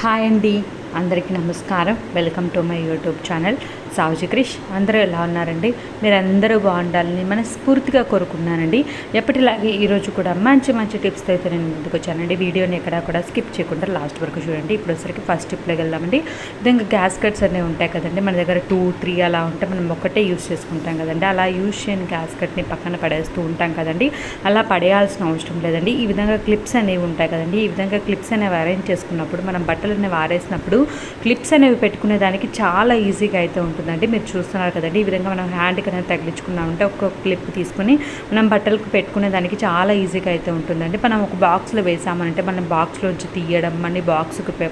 Hi అండి, అందరికీ నమస్కారం. Welcome to my YouTube channel Savuji Krish. అందరూ ఎలా ఉన్నారండి? మీరందరూ బాగుండాలని మనస్ఫూర్తిగా కోరుకున్నానండి. ఎప్పటిలాగే ఈరోజు కూడా మంచి మంచి టిప్స్తో అయితే నేను ముందుకు వచ్చానండి. వీడియోని ఎక్కడా కూడా స్కిప్ చేయకుండా లాస్ట్ వరకు చూడండి. ఇప్పుడు వచ్చరికి ఫస్ట్ టిప్లోకి వెళ్దామండి. విధంగా గ్యాస్ కట్స్ అనేవి ఉంటాయి కదండి, మన దగ్గర 2-3 అలా ఉంటే మనం ఒకటే యూస్ చేసుకుంటాం కదండి. అలా యూస్ చేయని గ్యాస్ కట్ని పక్కన పడేస్తూ ఉంటాం కదండి. అలా పడేయాల్సిన అవసరం లేదండి. ఈ విధంగా క్లిప్స్ అనేవి ఉంటాయి కదండి. ఈ విధంగా క్లిప్స్ అనేవి అరేంజ్ చేసుకున్నప్పుడు, మనం బట్టలు అనేవి ఆరేసినప్పుడు క్లిప్స్ అనేవి పెట్టుకునే దానికి చాలా ఈజీగా అయితే ఉంటుందండి. మీరు చూస్తున్నారు కదండి, ఈ విధంగా మనం హ్యాండ్కి అనేది తగిలించుకున్నామంటే ఒక క్లిప్ తీసుకొని మనం బట్టలకు పెట్టుకునే దానికి చాలా ఈజీగా అయితే ఉంటుందండి. మనం ఒక బాక్స్లో వేసామంటే మనం బాక్స్లోంచి తీయడం, మళ్ళీ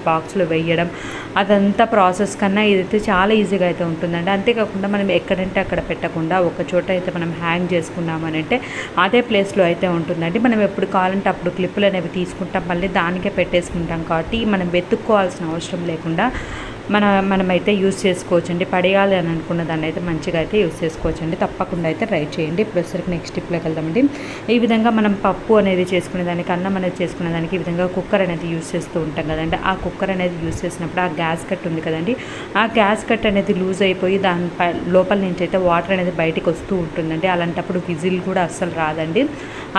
బాక్స్లో వేయడం, అదంతా ప్రాసెస్ కన్నా ఇదైతే చాలా ఈజీగా అయితే ఉంటుందండి. అంతేకాకుండా మనం ఎక్కడంటే అక్కడ పెట్టకుండా ఒక చోట అయితే మనం హ్యాంగ్ చేసుకున్నామనంటే అదే ప్లేస్లో అయితే ఉంటుందండి. మనం ఎప్పుడు కావాలంటే అప్పుడు క్లిప్పులు అనేవి తీసుకుంటాం, మళ్ళీ దానికే పెట్టేసుకుంటాం. కాబట్టి మనం వెతుక్కోవాల్సిన అవసరం లేకుండా మనమైతే యూస్ చేసుకోవచ్చండి. పడేయాలి అని అనుకున్న దాన్ని అయితే మంచిగా అయితే యూస్ చేసుకోవచ్చండి. తప్పకుండా అయితే ట్రై చేయండి. ఇప్పుడు వచ్చరికి నెక్స్ట్ స్టెప్లోకి వెళ్దామండి. ఈ విధంగా మనం పప్పు అనేది చేసుకునే దానికి, అన్నం అనేది చేసుకునే దానికి ఈ విధంగా కుక్కర్ అనేది యూస్ చేస్తూ ఉంటాం కదండి. ఆ కుక్కర్ అనేది యూస్ చేసినప్పుడు ఆ గ్యాస్ కట్ ఉంది కదండి, ఆ గ్యాస్ కట్ అనేది లూజ్ అయిపోయి దాని లోపల నుంచి అయితే వాటర్ అనేది బయటికి వస్తూ ఉంటుందండి. అలాంటప్పుడు విజిల్ కూడా అస్సలు రాదండి.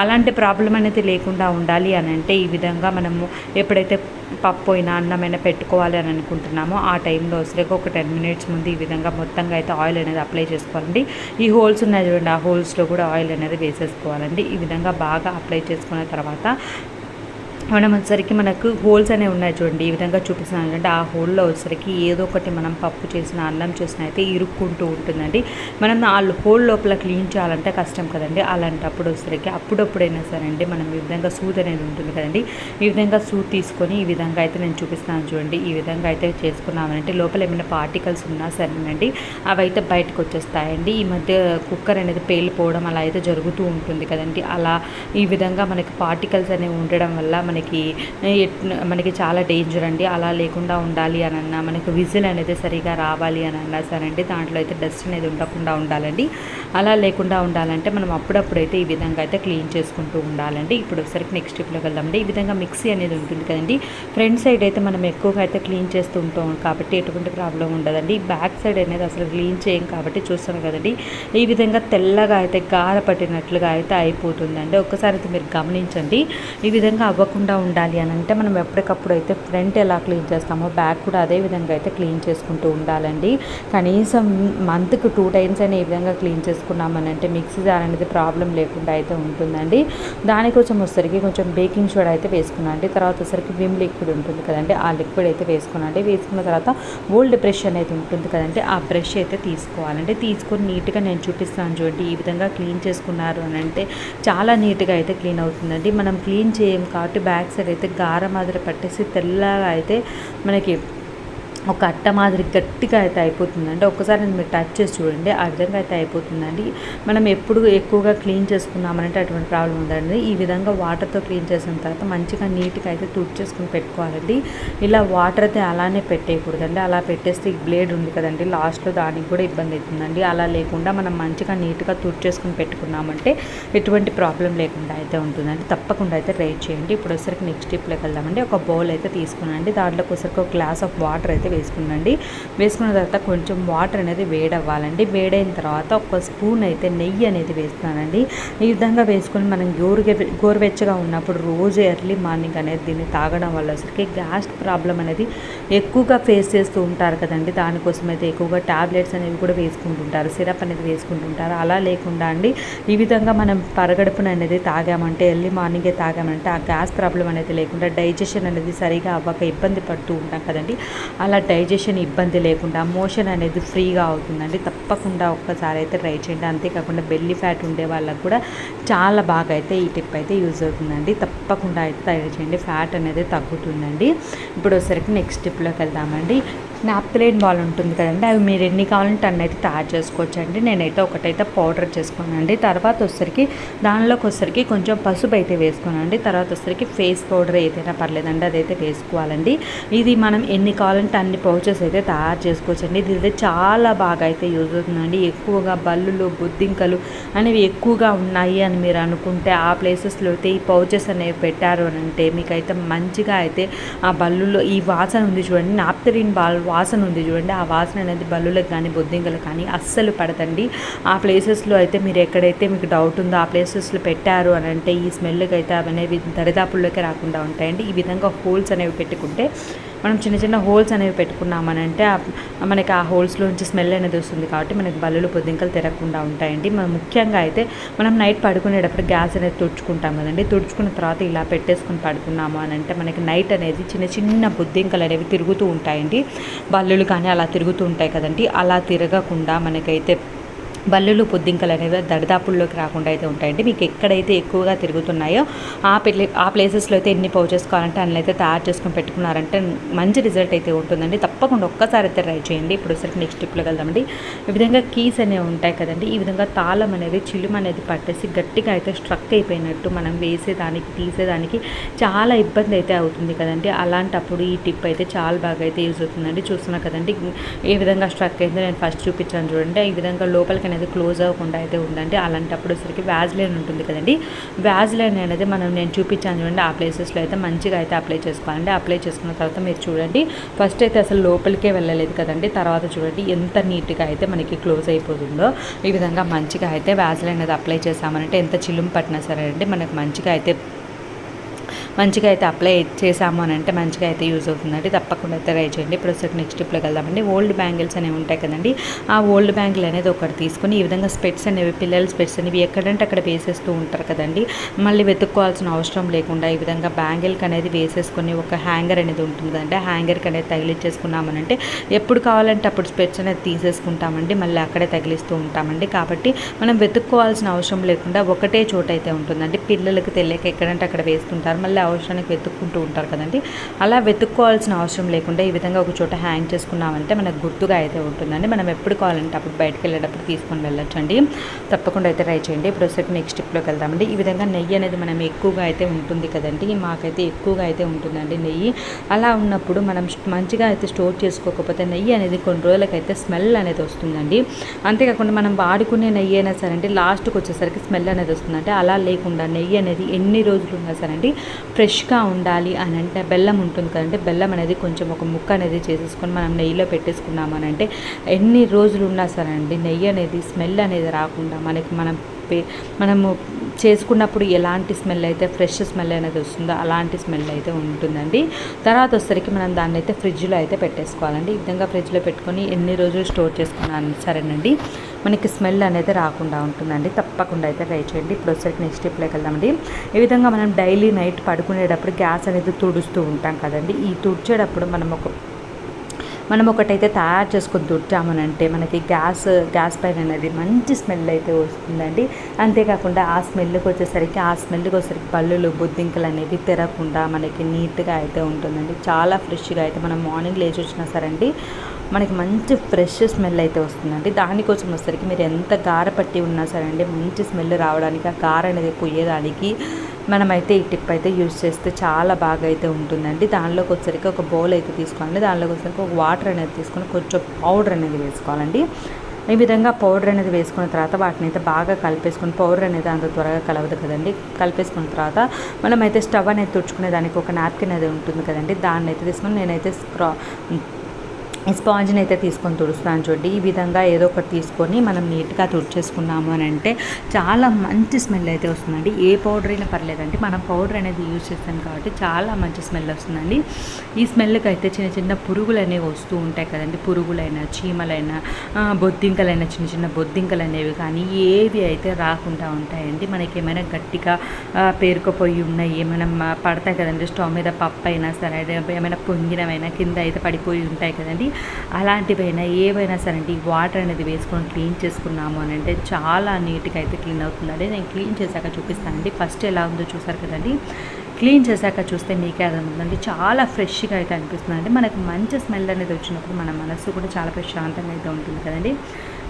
అలాంటి ప్రాబ్లం అనేది లేకుండా ఉండాలి అని అంటే ఈ విధంగా మనము ఎప్పుడైతే పప్పు అయినా అన్నమైనా పెట్టుకోవాలి అని అనుకుంటున్నామో ఆ టైంలో వచ్చేసి ఒక 10 మినిట్స్ ముందు ఈ విధంగా మొత్తంగా అయితే ఆయిల్ అనేది అప్లై చేసుకోవాలండి. ఈ హోల్స్ ఉన్నాయి చూడండి, ఆ హోల్స్లో కూడా ఆయిల్ అనేది వేసేసుకోవాలండి. ఈ విధంగా బాగా అప్లై చేసుకున్న తర్వాత మనం వచ్చరికి మనకు హోల్స్ అనేవి ఉన్నాయి చూడండి, ఈ విధంగా చూపిస్తున్నాను అంటే ఆ హోల్లో వచ్చరికి ఏదో ఒకటి మనం పప్పు చేసిన, అన్నం చేసిన అయితే ఇరుక్కుంటూ ఉంటుందండి. మనం ఆ హోల్ లోపల క్లీన్ చేయాలంటే కష్టం కదండి. అలాంటప్పుడు వచ్చరికి అప్పుడప్పుడైనా సరే అండి మనం ఈ విధంగా సూది అనేది ఉంటుంది కదండి, ఈ విధంగా సూది తీసుకొని ఈ విధంగా అయితే నేను చూపిస్తున్నాను చూడండి. ఈ విధంగా అయితే చేసుకున్నామంటే లోపల ఏమైనా పార్టికల్స్ ఉన్నా సరేనండి అవి అయితే బయటకు వచ్చేస్తాయండి. ఈ మధ్య కుక్కర్ అనేది పేలిపోవడం అలా అయితే జరుగుతూ ఉంటుంది కదండి. అలా ఈ విధంగా మనకి పార్టికల్స్ అనేవి ఉండడం వల్ల మనకి చాలా డేంజర్ అండి. అలా లేకుండా ఉండాలి అని అన్నా, మనకి విజిల్ అనేది సరిగా రావాలి అని అన్నా సరే అండి దాంట్లో అయితే డస్ట్ అనేది ఉండకుండా ఉండాలండి. అలా లేకుండా ఉండాలంటే మనం అప్పుడప్పుడైతే ఈ విధంగా అయితే క్లీన్ చేసుకుంటూ ఉండాలండి. ఇప్పుడు ఒకసారి నెక్స్ట్ స్టెప్లోకి వెళ్దామండి. ఈ విధంగా మిక్సీ అనేది ఉంటుంది కదండి, ఫ్రంట్ సైడ్ అయితే మనం ఎక్కువగా అయితే క్లీన్ చేస్తూ ఉంటాం కాబట్టి ఎటువంటి ప్రాబ్లం ఉండదండి. బ్యాక్ సైడ్ అనేది అసలు క్లీన్ చేయం కాబట్టి చూస్తాను కదండి, ఈ విధంగా తెల్లగా అయితే గార పట్టినట్లుగా అయితే అయిపోతుందండి. ఒక్కసారి అయితే మీరు గమనించండి. ఈ విధంగా అవ్వకుండా ఉండాలి అని అంటే మనం ఎప్పటికప్పుడు అయితే ఫ్రంట్ ఎలా క్లీన్ చేస్తామో బ్యాక్ కూడా అదే విధంగా అయితే క్లీన్ చేసుకుంటూ ఉండాలండి. కనీసం మంత్కి 2 టైమ్స్ అయినా ఈ విధంగా క్లీన్ చేసుకున్నామని అంటే మిక్సీ జార్ అనేది ప్రాబ్లం లేకుండా అయితే ఉంటుందండి. దానికోసం వచ్చేసరికి కొంచెం బేకింగ్ సోడా అయితే వేసుకున్నాండి. తర్వాత వచ్చేసరికి విమ్ లిక్విడ్ ఉంటుంది కదండి, ఆ లిక్విడ్ అయితే వేసుకున్నాండి. వేసుకున్న తర్వాత ఓల్డ్ బ్రష్ అనేది ఉంటుంది కదండి, ఆ బ్రష్ అయితే తీసుకోవాలండి. తీసుకొని నీట్గా నేను చూపిస్తాను చూడండి, ఈ విధంగా క్లీన్ చేసుకున్నారు అని అంటే చాలా నీట్గా అయితే క్లీన్ అవుతుందండి. మనం క్లీన్ చేయం కాబట్టి బ్యాక్ సైడ్ అయితే గార మాదిరి పట్టేసి తెల్లగా అయితే మనకి ఒక అట్ట మాదిరి గట్టిగా అయితే అయిపోతుందండి. ఒక్కసారి మీరు టచ్ చేసి చూడండి, ఆ విధంగా అయితే అయిపోతుందండి. మనం ఎప్పుడు ఎక్కువగా క్లీన్ చేసుకున్నామంటే అటువంటి ప్రాబ్లం ఉందండి. ఈ విధంగా వాటర్తో క్లీన్ చేసిన తర్వాత మంచిగా నీట్గా అయితే తుడిచేసుకుని పెట్టుకోవాలండి. ఇలా వాటర్ అయితే అలానే పెట్టేయకూడదండి. అలా పెట్టేస్తే ఈ బ్లేడ్ ఉంది కదండి లాస్ట్లో, దానికి కూడా ఇబ్బంది అవుతుందండి. అలా లేకుండా మనం మంచిగా నీట్గా తుడిచేసుకుని పెట్టుకున్నామంటే ఎటువంటి ప్రాబ్లం లేకుండా అయితే ఉంటుందండి. తప్పకుండా అయితే ట్రై చేయండి. ఇప్పుడు వచ్చరికి నెక్స్ట్ స్టెప్లోకి వెళ్దామండి. ఒక బౌల్ అయితే తీసుకున్నాండి, దాంట్లోకి వచ్చరికి ఒక గ్లాస్ ఆఫ్ వాటర్ అయితే వేసుకున్నాండి. వేసుకున్న తర్వాత కొంచెం వాటర్ అనేది వేడవ్వాలండి. వేడైన తర్వాత ఒక స్పూన్ అయితే నెయ్యి అనేది వేస్తున్నానండి. ఈ విధంగా వేసుకొని మనం గోరువెచ్చగా ఉన్నప్పుడు రోజు ఎర్లీ మార్నింగ్ అనేది దీన్ని తాగడం వల్ల వచ్చరికి గ్యాస్ ప్రాబ్లం అనేది ఎక్కువగా ఫేస్ చేస్తూ ఉంటారు కదండి. దానికోసం అయితే ఎక్కువగా టాబ్లెట్స్ అనేవి కూడా వేసుకుంటుంటారు, సిరప్ అనేది వేసుకుంటుంటారు. అలా లేకుండా అండి ఈ విధంగా మనం పరగడుపున అనేది తాగామంటే, ఎర్లీ మార్నింగే తాగామంటే ఆ గ్యాస్ ప్రాబ్లం అనేది లేకుండా డైజెషన్ అనేది సరిగా అవ్వక ఇబ్బంది పడుతూ ఉంటాం కదండి. అలా డైజెషన్ ఇబ్బంది లేకుండా మోషన్ అనేది ఫ్రీగా అవుతుందండి. తప్పకుండా ఒక్కసారి అయితే ట్రై చేయండి. అంతేకాకుండా బెల్లీ ఫ్యాట్ ఉండే వాళ్ళకు కూడా చాలా బాగా అయితే ఈ టిప్ అయితే యూజ్ అవుతుందండి. తప్పకుండా అయితే ట్రై చేయండి, ఫ్యాట్ అనేది తగ్గుతుందండి. ఇప్పుడు వచ్చేసరికి నెక్స్ట్ టిప్లోకి వెళ్దామండి. నాప్థలిన్ బాల్ ఉంటుంది కదండి, అవి మీరు ఎన్ని కావాలంటే అన్ని అయితే తయారు చేసుకోవచ్చు అండి. నేనైతే ఒకటైతే పౌడర్ చేసుకున్నానండి. తర్వాత వచ్చరికి దానిలోకి వచ్చరికి కొంచెం పసుపు అయితే వేసుకున్నానండి. తర్వాత వచ్చరికి ఫేస్ పౌడర్ ఏదైనా పర్లేదండి, అదైతే వేసుకోవాలండి. ఇది మనం ఎన్ని కావాలంటే అన్ని పౌచెస్ అయితే తయారు చేసుకోవచ్చండి. ఇది అయితే చాలా బాగా అయితే యూజ్ అవుతుందండి. ఎక్కువగా బల్లులు బొద్దింకలు అనేవి ఎక్కువగా ఉన్నాయి అని మీరు అనుకుంటే ఆ ప్లేసెస్లో అయితే ఈ పౌచెస్ అనేవి పెట్టారు అని అంటే మీకైతే మంచిగా అయితే ఆ బల్లులో ఈ వాసన ఉంది చూడండి, నాప్థలిన్ బాల్ వాసన ఉంది చూడండి, ఆ వాసన అనేది బల్లులకు కానీ బొద్దింకలకు కానీ అస్సలు పడదండి. ఆ ప్లేసెస్లో అయితే మీరు ఎక్కడైతే మీకు డౌట్ ఉందో ఆ ప్లేసెస్లో పెట్టారు అని అంటే ఈ స్మెల్కి అయితే అవి అనేవి దరిదాపుల్లోకి రాకుండా ఉంటాయండి. ఈ విధంగా హోల్స్ అనేవి పెట్టుకుంటే మనం చిన్న చిన్న హోల్స్ అనేవి పెట్టుకున్నామనంటే మనకి ఆ హోల్స్లో నుంచి స్మెల్ అనేది వస్తుంది కాబట్టి మనకి బల్లులు బొద్దింకలు తిరగకుండా ఉంటాయండి. మనం ముఖ్యంగా అయితే మనం నైట్ పడుకునేటప్పుడు గ్యాస్ అనేది తుడుచుకుంటాం కదండి, తుడుచుకున్న తర్వాత ఇలా పెట్టేసుకుని పడుకున్నాము అని అంటే మనకి నైట్ అనేది చిన్న చిన్న బొద్దింకలు అనేవి తిరుగుతూ ఉంటాయండి. బల్లులు కానీ అలా తిరుగుతూ ఉంటాయి కదండి, అలా తిరగకుండా మనకైతే బల్లులు బొద్దింకలు అనేవి దరిదాపుల్లోకి రాకుండా అయితే ఉంటాయండి. మీకు ఎక్కడైతే ఎక్కువగా తిరుగుతున్నాయో ఆ ప్లేసెస్లో అయితే ఎన్ని పౌచెస్ కావాలంటే అన్ని అయితే తయారు చేసుకొని పెట్టుకున్నారంటే మంచి రిజల్ట్ అయితే ఉంటుందండి. తప్పకుండా ఒక్కసారి అయితే ట్రై చేయండి. ఇప్పుడు సరికి నెక్స్ట్ టిప్లోకి వెళ్దామండి. ఈ విధంగా కీస్ అనేవి ఉంటాయి కదండి, ఈ విధంగా తాళం అనేది చిలుమ అనేది పట్టేసి గట్టిగా అయితే స్ట్రక్ అయిపోయినట్టు మనం వేసేదానికి తీసేదానికి చాలా ఇబ్బంది అయితే అవుతుంది కదండి. అలాంటప్పుడు ఈ టిప్ అయితే చాలా బాగా అయితే యూజ్ అవుతుందండి. చూస్తున్నా కదండి ఏ విధంగా స్ట్రక్ అయిందో నేను ఫస్ట్ చూపించాను చూడండి. ఈ విధంగా లోపలికి అనేది క్లోజ్ అవ్వకుండా అయితే ఉందండి. అలాంటప్పుడు సరికి వ్యాజ్లైన్ ఉంటుంది కదండి, వ్యాజ్లైన్ అనేది నేను చూపించాను చూడండి, ఆ ప్లేసెస్లో అయితే మంచిగా అయితే అప్లై చేసుకోవాలండి. అప్లై చేసుకున్న తర్వాత మీరు చూడండి ఫస్ట్ అయితే అసలు లోపలికే వెళ్ళలేదు కదండి, తర్వాత చూడండి ఎంత నీట్గా అయితే మనకి క్లోజ్ అయిపోతుందో. ఈ విధంగా మంచిగా అయితే వ్యాజ్లైన్ అనేది అప్లై చేసామనంటే ఎంత చిలుము పట్టినా సరే అండి మనకు మంచిగా అయితే అప్లై చేసాము అని అంటే మంచిగా అయితే యూజ్ అవుతుందండి. తప్పకుండా అయితే ట్రై చేయండి. ఇప్పుడు నెక్స్ట్ టిప్లోకి వెళ్దామండి. ఓల్డ్ బ్యాంగిల్స్ అనేవి ఉంటాయి కదండి, ఆ ఓల్డ్ బ్యాంగిల్ అనేది ఒకటి తీసుకొని ఈ విధంగా స్పెట్స్ అనేవి పిల్లల స్పెట్స్ అనేవి ఎక్కడంటే అక్కడ వేసేస్తూ ఉంటారు కదండి, మళ్ళీ వెతుక్కోవాల్సిన అవసరం లేకుండా ఈ విధంగా బ్యాంగిల్కి అనేది వేసేసుకొని ఒక హ్యాంగర్ అనేది ఉంటుంది కదండి, ఆ హ్యాంగర్కి అనేది తగిలించేసుకున్నామనంటే ఎప్పుడు కావాలంటే అప్పుడు స్పెట్స్ అనేది తీసేసుకుంటామండి, మళ్ళీ అక్కడే తగిలిస్తూ ఉంటామండి. కాబట్టి మనం వెతుక్కోవాల్సిన అవసరం లేకుండా ఒకటే చోట అయితే ఉంటుందండి. పిల్లలకు తెలియక ఎక్కడంటే అక్కడ వేస్తుంటారు, మళ్ళీ అవసరానికి వెతుక్కుంటూ ఉంటారు కదండి, అలా వెతుక్కోవాల్సిన అవసరం లేకుండా ఈ విధంగా ఒక చోట హ్యాంగ్ చేసుకున్నామంటే మనకు గుర్తుగా అయితే ఉంటుందండి. మనం ఎప్పుడు కావాలంటే అప్పుడు బయటకు వెళ్ళేటప్పుడు తీసుకొని వెళ్ళొచ్చండి. తప్పకుండా అయితే ట్రై చేయండి. ఇప్పుడు నెక్స్ట్ టిప్లోకి వెళ్దామండి. ఈ విధంగా నెయ్యి అనేది మనం ఎక్కువగా అయితే ఉంటుంది కదండి, మాకైతే ఎక్కువగా అయితే ఉంటుందండి నెయ్యి. అలా ఉన్నప్పుడు మనం మంచిగా అయితే స్టోర్ చేసుకోకపోతే నెయ్యి అనేది కొన్ని రోజులకైతే స్మెల్ అనేది వస్తుందండి. అంతేకాకుండా మనం వాడుకునే నెయ్యి అయినా సరే అండి లాస్ట్కి వచ్చేసరికి స్మెల్ అనేది వస్తుందంటే అలా లేకుండా నెయ్యి అనేది ఎన్ని రోజులు ఉన్నా సరే అండి ఫ్రెష్గా ఉండాలి అని అంటే బెల్లం ఉంటుంది కదంటే బెల్లం అనేది కొంచెం ఒక ముక్క అనేది చేసేసుకొని మనం నెయ్యిలో పెట్టేసుకున్నాము అని అంటే ఎన్ని రోజులు ఉన్నా సరే అండి నెయ్యి అనేది స్మెల్ అనేది రాకుండా మనము చేసుకున్నప్పుడు ఎలాంటి స్మెల్ అయితే ఫ్రెష్ స్మెల్ అనేది వస్తుందో అలాంటి స్మెల్ అయితే ఉంటుందండి. తర్వాత వచ్చేసరికి మనం దాన్ని అయితే ఫ్రిడ్జ్లో అయితే పెట్టేసుకోవాలండి. ఈ విధంగా ఫ్రిడ్జ్లో పెట్టుకొని ఎన్ని రోజులు స్టోర్ చేసుకున్నాను సరేనండి మనకి స్మెల్ అనేది రాకుండా ఉంటుందండి. తప్పకుండా అయితే ట్రై చేయండి. ఇప్పుడు వచ్చేసరికి నెక్స్ట్ స్టెప్లోకి వెళ్దామండి. ఈ విధంగా మనం డైలీ నైట్ పడుకునేటప్పుడు గ్యాస్ అనేది తుడుస్తూ ఉంటాం కదండి, ఈ తుడిచేటప్పుడు మనం ఒకటైతే తయారు చేసుకొని తుడిచామనంటే మనకి గ్యాస్ పైన అనేది మంచి స్మెల్ అయితే వస్తుందండి. అంతేకాకుండా ఆ స్మెల్కి వచ్చేసరికి పళ్ళులు బొద్దింకలు అనేవి తిరగకుండా మనకి నీట్గా అయితే ఉంటుందండి. చాలా ఫ్రెష్గా అయితే మనం మార్నింగ్ లేచి వచ్చినా సరే అండి మనకి మంచి ఫ్రెష్ స్మెల్ అయితే వస్తుందండి. దానికోసం వచ్చేసరికి మీరు ఎంత గార పట్టి ఉన్నా సరే అండి మంచి స్మెల్ రావడానికి ఆ గార అనేది పోయేదానికి మనమైతే ఈ టిప్ అయితే యూజ్ చేస్తే చాలా బాగా అయితే ఉంటుందండి. దానిలోకి వచ్చేసరికి ఒక బౌల్ అయితే తీసుకోవాలండి. దానిలోకి వచ్చేసరికి ఒక వాటర్ అనేది తీసుకొని కొంచెం పౌడర్ అనేది వేసుకోవాలండి. ఈ విధంగా పౌడర్ అనేది వేసుకున్న తర్వాత వాటిని అయితే బాగా కలిపేసుకొని, పౌడర్ అనేది అంత త్వరగా కలవదు కదండి, కలిపేసుకున్న తర్వాత మనమైతే స్టవ్ అనేది తుడుచుకునే దానికి ఒక నాప్కిన్ అనేది ఉంటుంది కదండి, దాన్ని అయితే తీసుకొని నేనైతే స్పాంజ్ని అయితే తీసుకొని తుడుస్తాను చూడండి. ఈ విధంగా ఏదో ఒకటి తీసుకొని మనం నీట్గా తుడిచేసుకున్నాము అని అంటే చాలా మంచి స్మెల్ అయితే వస్తుందండి. ఏ పౌడర్ అయినా పర్లేదండి, మనం పౌడర్ అనేది యూజ్ చేస్తాం కాబట్టి చాలా మంచి స్మెల్ వస్తుందండి. ఈ స్మెల్కి అయితే చిన్న చిన్న పురుగులు అనేవి వస్తూ ఉంటాయి కదండి, పురుగులైనా చీమలైనా బొద్దింకలైనా చిన్న చిన్న బొద్దింకలు అనేవి కానీ ఏవి అయితే రాకుండా ఉంటాయండి. మనకి ఏమైనా గట్టిగా పేరుకుపోయి ఉన్నాయి ఏమైనా పడతాయి కదండి, స్టవ్ మీద పప్పు అయినా సరే ఏమైనా పొంగినవైనా కింద అయితే పడిపోయి ఉంటాయి కదండి, అలాంటివైనా ఏవైనా సరే అండి వాటర్ అనేది వేసుకొని క్లీన్ చేసుకున్నాము అని అంటే చాలా నీట్గా అయితే క్లీన్ అవుతుందండి. నేను క్లీన్ చేశాక చూపిస్తానండి. ఫస్ట్ ఎలా ఉందో చూసారు కదండి, క్లీన్ చేశాక చూస్తే మీకే అర్థమవుతుందండి, చాలా ఫ్రెష్గా అయితే అనిపిస్తుందండి. మనకు మంచి స్మెల్ అనేది వచ్చినప్పుడు మన మనసు కూడా చాలా ప్రశాంతంగా అయితే ఉంటుంది కదండి.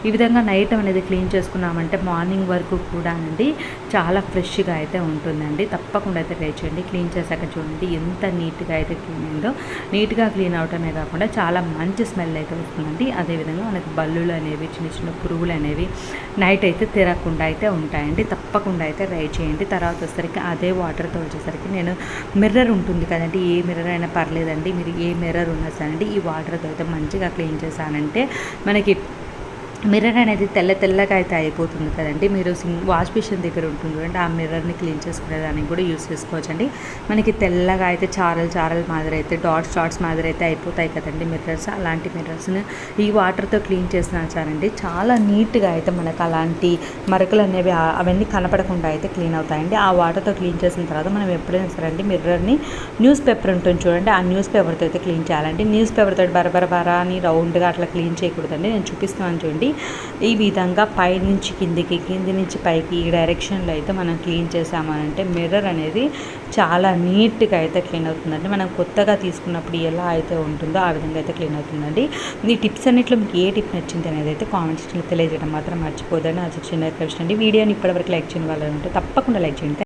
ఈ విధంగా నైట్ అనేది క్లీన్ చేసుకున్నామంటే మార్నింగ్ వరకు కూడా అండి చాలా ఫ్రెష్గా అయితే ఉంటుందండి. తప్పకుండా అయితే ట్రై చేయండి. క్లీన్ చేశాక చూడండి ఎంత నీట్గా అయితే క్లీన్ అయిందో. నీట్గా క్లీన్ అవటమే కాకుండా చాలా మంచి స్మెల్ అయితే వస్తుందండి. అదేవిధంగా మనకి బల్లులు అనేవి, చిన్న చిన్న పురుగులు అనేవి నైట్ అయితే తిరగకుండా అయితే ఉంటాయండి. తప్పకుండా అయితే ట్రై చేయండి. తర్వాత వచ్చేసరికి అదే వాటర్తో వచ్చేసరికి నేను మిర్రర్ ఉంటుంది కదండి, ఏ మిర్రర్ అయినా పర్లేదండి, మీరు ఏ మిర్రర్ ఉన్నా సరే ఈ వాటర్తో అయితే మంచిగా క్లీన్ చేశానంటే మనకి మిర్రర్ అనేది తెల్లగా అయితే అయిపోతుంది కదండి. మీరు వాష్ బేసిన్ దగ్గర ఉంటుంది చూడండి, ఆ మిర్రర్ని క్లీన్ చేసుకునేదానికి కూడా యూస్ చేసుకోవచ్చండి. మనకి తెల్లగా అయితే చారలు మాదిరి అయితే డాట్స్ మాదిరి అయితే అయిపోతాయి కదండి మిర్రర్స్. అలాంటి మిర్రర్స్ని ఈ వాటర్తో క్లీన్ చేసినా సరండి చాలా నీట్గా అయితే మనకు అలాంటి మరకలు అనేవి అవన్నీ కనపడకుండా అయితే క్లీన్ అవుతాయండి. ఆ వాటర్తో క్లీన్ చేసిన తర్వాత మనం ఎప్పుడైనా సరే అండి మిర్రర్ని న్యూస్ పేపర్ ఉంటుంది చూడండి, ఆ న్యూస్ పేపర్తో అయితే క్లీన్ చేయాలండి. న్యూస్ పేపర్తో బరబరా అని రౌండ్గా అట్లా క్లీన్ చేయకూడదండి. నేను చూపిస్తున్నాను చూడండి. ఈ విధంగా పైనుంచి కిందికి, కింది నుంచి పైకి ఈ డైరెక్షన్లో అయితే మనం క్లీన్ చేసామనంటే మిర్రర్ అనేది చాలా నీట్గా అయితే క్లీన్ అవుతుందండి. మనం కొత్తగా తీసుకున్నప్పుడు ఎలా అయితే ఉంటుందో ఆ విధంగా అయితే క్లీన్ అవుతుందండి. ఈ టిప్స్ అన్నింటిలో మీకు ఏ టిప్ నచ్చింది అనేది అయితే కామెంట్ సెక్షన్లో తెలియజేయడం మాత్రం మర్చిపోదండి. అది చిన్న రిక్వెస్ట్ అండి. వీడియోని ఇప్పటివరకు లైక్ చేయని వాళ్ళు ఉంటే తప్పకుండా లైక్ చేయండి.